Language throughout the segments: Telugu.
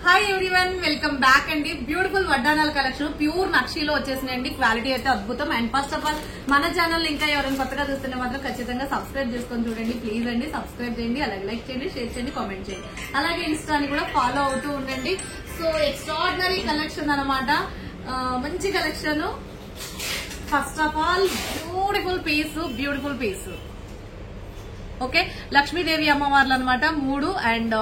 హాయ్ ఎవ్రీవన్, వెల్కమ్ బ్యాక్ అండి. బ్యూటిఫుల్ వడ్డానాల కలెక్షన్ ప్యూర్ నక్షీలో వచ్చేసినాయండి. క్వాలిటీ అయితే అద్భుతం. అండ్ ఫస్ట్ ఆఫ్ ఆల్ మన ఛానల్ ఇంకా ఎవరైనా కొత్తగా చూస్తుంటే మాత్రం ఖచ్చితంగా సబ్స్క్రైబ్ చేసుకొని చూడండి. ప్లీజ్ అండి, సబ్స్క్రైబ్ చేయండి, అలాగే లైక్ చేయండి, షేర్ చేయండి, కామెంట్ చేయండి. అలాగే ఇన్స్టాని కూడా ఫాలో అవుతూ ఉండండి. సో ఎక్స్ట్రాడినరీ కలెక్షన్ అనమాట, మంచి collection. First of all beautiful piece okay. Lakshmidevi అమ్మవార్లు అనమాట. 3 అండ్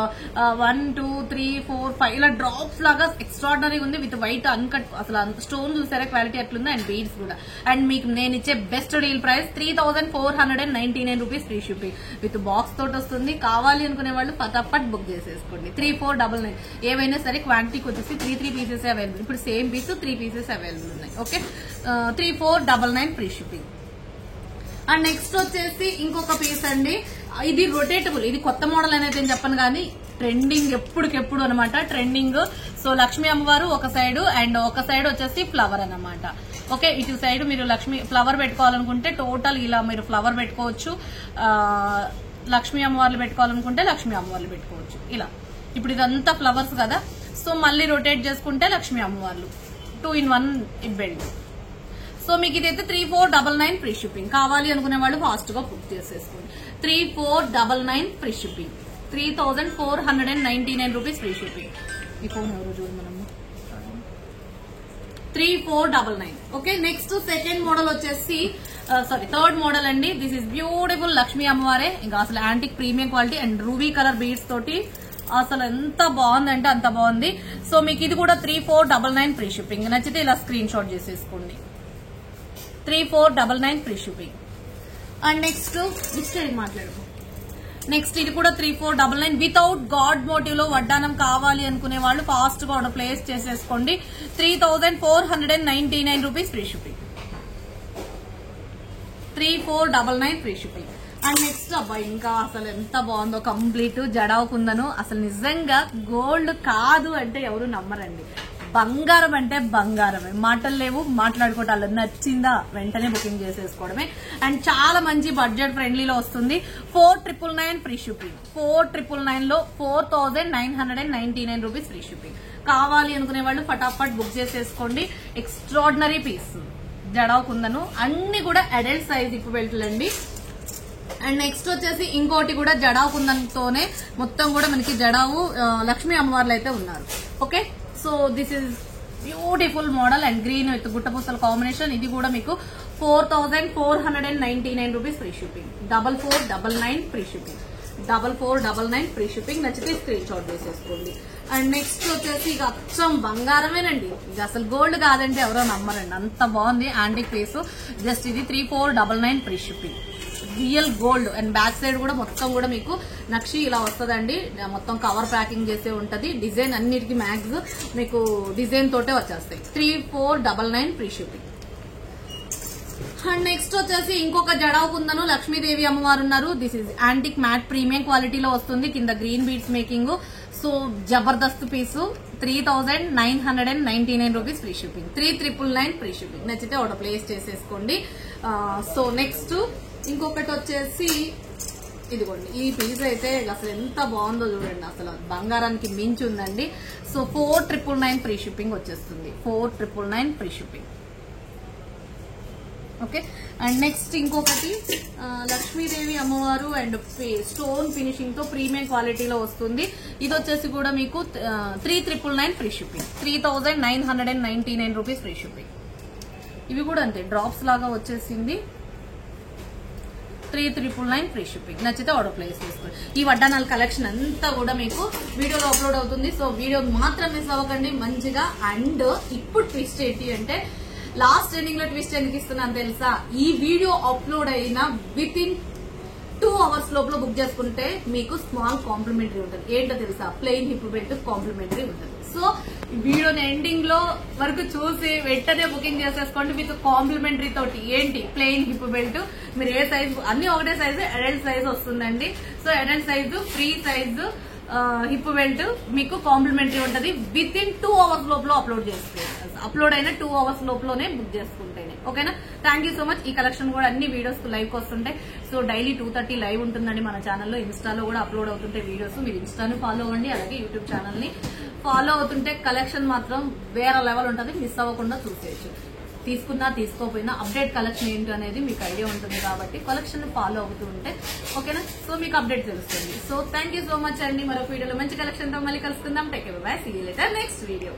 1 2 3 4 5 ఇలా డ్రాప్స్ లాగా ఎక్స్ట్రాడినరీగా ఉంది. విత్ వైట్ అన్కట్, అసలు స్టోన్ చూసారా క్వాలిటీ ఎట్లుంది, అండ్ బీడ్స్ కూడా. అండ్ మీకు నేను ఇచ్చే best deal price 3499 rupees free shipping with box తోటి వస్తుంది. కావాలి అనుకునే వాళ్ళు ఫటాఫట్ బుక్ చేసేసుకోండి. 3499 ఏవైనా సరే. క్వాంటిటీకి వచ్చేసి 3 పీసెస్ అవైలబుల్. ఇప్పుడు సేమ్ పీస్ 3 పీసెస్ అవైలబుల్ ఉన్నాయి. Okay, 3499 free shipping. And next వచ్చేసి ఇంకొక పీస్ అండి. ఇది రొటేటబుల్, ఇది కొత్త మోడల్ అనేది నేను చెప్పను కానీ ట్రెండింగ్ ఎప్పటికెప్పుడు అనమాట. ట్రెండింగ్. సో లక్ష్మీ అమ్మవారు ఒక సైడ్ అండ్ ఒక సైడ్ వచ్చేసి ఫ్లవర్ అనమాట. ఓకే, ఇటు సైడ్ మీరు లక్ష్మీ ఫ్లవర్ పెట్టుకోవాలనుకుంటే టోటల్ ఇలా మీరు ఫ్లవర్ పెట్టుకోవచ్చు. లక్ష్మీ అమ్మవార్లు పెట్టుకోవాలనుకుంటే లక్ష్మీ అమ్మవార్లు పెట్టుకోవచ్చు. ఇలా ఇప్పుడు ఇదంతా ఫ్లవర్స్ కదా, సో మళ్ళీ రొటేట్ చేసుకుంటే లక్ష్మీ అమ్మవార్లు 2 in 1 ఇట్ బెల్ట్. సో మీకు ఇదైతే 3499 ఫ్రీ షిప్పింగ్. కావాలి అనుకునే వాళ్ళు ఫాస్ట్ గా బుక్ చేసేసుకోండి. 3499 free shipping, 3499 rupees free shipping. ఈ ఫోన్ ఎవరు చూడు మనము 3499. ఓకే, నెక్స్ట్ సెకండ్ మోడల్ వచ్చేసి థర్డ్ మోడల్ అండి. దిస్ ఇస్ బ్యూటిఫుల్ లక్ష్మీ అమ్మవారే. ఇంకా అసలు antique premium quality and ruby colour beads తోటి అసలు ఎంత బాగుందంటే అంత బాగుంది. సో మీకు ఇది కూడా 3499 ఫ్రీ షిప్పింగ్. నచ్చితే ఇలా స్క్రీన్ షాట్ చేసేసుకోండి. 3499 free shipping. And next next ఇది కూడా 3499 వితౌట్ గాడ్ మోటివ్ లో వడ్డానం కావాలి అనుకునే వాళ్ళు ఫాస్ట్ గా ఆర్డర్ ప్లేస్ చేసేసుకోండి. 3499 rupees free shipping. 3499 free shipping. And next అబ్బాయి ఇంకా అసలు ఎంత బాగుందో, కంప్లీట్ జడావు కుందను. అసలు నిజంగా గోల్డ్ కాదు అంటే ఎవరు నమ్మరండి. బంగారం అంటే బంగారమే, మాటలు లేవు, మాట్లాడుకోవటాలు. నచ్చిందా వెంటనే బుకింగ్ చేసేసుకోవడమే. అండ్ చాలా మంచి బడ్జెట్ ఫ్రెండ్లీలో వస్తుంది. 4999 ఫ్రీ షిప్పింగ్. 4999 లో 4999 రూపీస్ ఫ్రీ షిప్పింగ్. కావాలి అనుకునే వాళ్ళు ఫటాఫట్ బుక్ చేసేసుకోండి. Extraordinary piece jadau కుందను. అన్ని కూడా అడల్ట్ సైజ్ ఇప్పుడు వెళ్తుందండి. అండ్ నెక్స్ట్ వచ్చేసి ఇంకోటి కూడా జడావు కుందన్తోనే మొత్తం కూడా మనకి జడావు లక్ష్మీ అమ్మవార్లు అయితే ఉన్నారు. Okay, so this is beautiful model and green with గుట్టపూసల కాంబినేషన్. ఇది కూడా మీకు 4499 rupees free shipping. 4499 free shipping. 4499 free shipping. నచ్చితే స్క్రీన్ షాట్ చేసేసుకోండి. అండ్ నెక్స్ట్ వచ్చేసి ఇక అచ్చం బంగారమేనండి. ఇది అసలు గోల్డ్ కాదంటే ఎవరో నమ్మరండి, అంత బాగుంది యాంటిక్ పీస్. జస్ట్ ఇది 3499 free shipping. Real gold. And back side కూడా మొత్తం కూడా మీకు నక్షి ఇలా వస్తుందండి. మొత్తం కవర్ ప్యాకింగ్ చేసే ఉంటది. డిజైన్ అన్నిటికీ మ్యాక్స్ మీకు డిజైన్ తోటే వచ్చేస్తాయి. 3499 ఫ్రీ షిప్పింగ్. అండ్ నెక్స్ట్ వచ్చేసి ఇంకొక జడావు కుందను లక్ష్మీదేవి అమ్మవారు ఉన్నారు. This is antique matte premium క్వాలిటీలో వస్తుంది. కింద గ్రీన్ బీడ్స్ మేకింగ్. సో జబర్దస్త్ piece. 3999 rupees free shipping. 3999 free shipping. నచ్చితే ఆర్డర్ ప్లేస్ చేసేసుకోండి. సో నెక్స్ట్ ఇంకొకటి వచ్చేసి ఇదిగోండి. ఈ పీస్ అయితే అసలు ఎంత బాగుందో చూడండి, అసలు బంగారానికి మించి ఉందండి. సో 4999 ఫ్రీ షిప్పింగ్ వచ్చేస్తుంది. 4999 free shipping. Okay, and next ఇంకొకటి లక్ష్మీదేవి అమ్మవారు అండ్ స్టోన్ ఫినిషింగ్ తో ప్రీమియం క్వాలిటీలో వస్తుంది. ఇది వచ్చేసి కూడా మీకు 3999 free shipping. 3999 rupees free shipping. ఇవి కూడా అంతే డ్రాప్స్ లాగా వచ్చేసింది. 3999 ఫ్రీ షిప్పింగ్. నచ్చితే ఆర్డర్ ప్లేస్ చేసుకోండి. ఈ వడ్డానాల కలెక్షన్ అంతా కూడా మీకు వీడియోలో అప్లోడ్ అవుతుంది. సో వీడియో మాత్రం మిస్ అవ్వకండి మంచిగా. అండ్ ఇప్పుడు ట్విస్ట్ ఏంటి అంటే, లాస్ట్ ఎండింగ్ లో ట్విస్ట్ ఎందుకు ఇస్తున్నాను తెలుసా? ఈ వీడియో అప్లోడ్ అయిన విత్ ఇన్ 2 hours లోపల బుక్ చేసుకుంటే మీకు స్మాల్ కాంప్లిమెంటరీ ఉంటుంది. ఏంటో తెలుసా? ప్లెయిన్ హిప్ బెల్ట్ కాంప్లిమెంటరీ ఉంటుంది. సో వీడియోని ఎండింగ్ లో వరకు చూసి వెంటనే బుకింగ్ చేసేసుకోండి విత్ కాంప్లిమెంటరీ తోటి. ఏంటి? Plain hip belt. మీరు ఏ సైజ్, అన్ని ఒకటే సైజు, అడల్ట్ సైజ్ వస్తుందండి. So adult size, free size hip belt మీకు కాంప్లిమెంటరీ ఉంటుంది. విత్ ఇన్ 2 hours లోపల అప్లోడ్ చేసుకోండి. అప్లోడ్ అయిన 2 hours లోపలనే బుక్ చేసుకుంటేనే. ఓకేనా. Thank you so much. ఈ కలెక్షన్ కూడా అన్ని వీడియోస్ లైవ్ కి వస్తుంటాయి. సో డైలీ 2:30 లైవ్ ఉంటుందండి మన ఛానల్లో. ఇన్స్టాలో కూడా అప్లోడ్ అవుతుంటాయి వీడియోస్. మీరు ఇన్స్టాను ఫాలో అవ్వండి, అలాగే యూట్యూబ్ ఛానల్ ని ఫాలో అవుతుంటే కలెక్షన్ మాత్రం వేరే లెవెల్ ఉంటుంది. మిస్ అవ్వకుండా చూసేయచ్చు. తీసుకున్నా తీసుకోపోయినా అప్డేట్ కలెక్షన్ ఏంటి అనేది మీకు ఐడియా ఉంటుంది కాబట్టి కలెక్షన్ ఫాలో అవుతూ ఉంటే ఓకేనా. సో మీకు అప్డేట్ తెలుస్తుంది. So thank you so much అండి. మరొక వీడియోలో మంచి కలెక్షన్ తో మళ్ళీ కలుసుకుందాం. Take care, bye, see you later next video.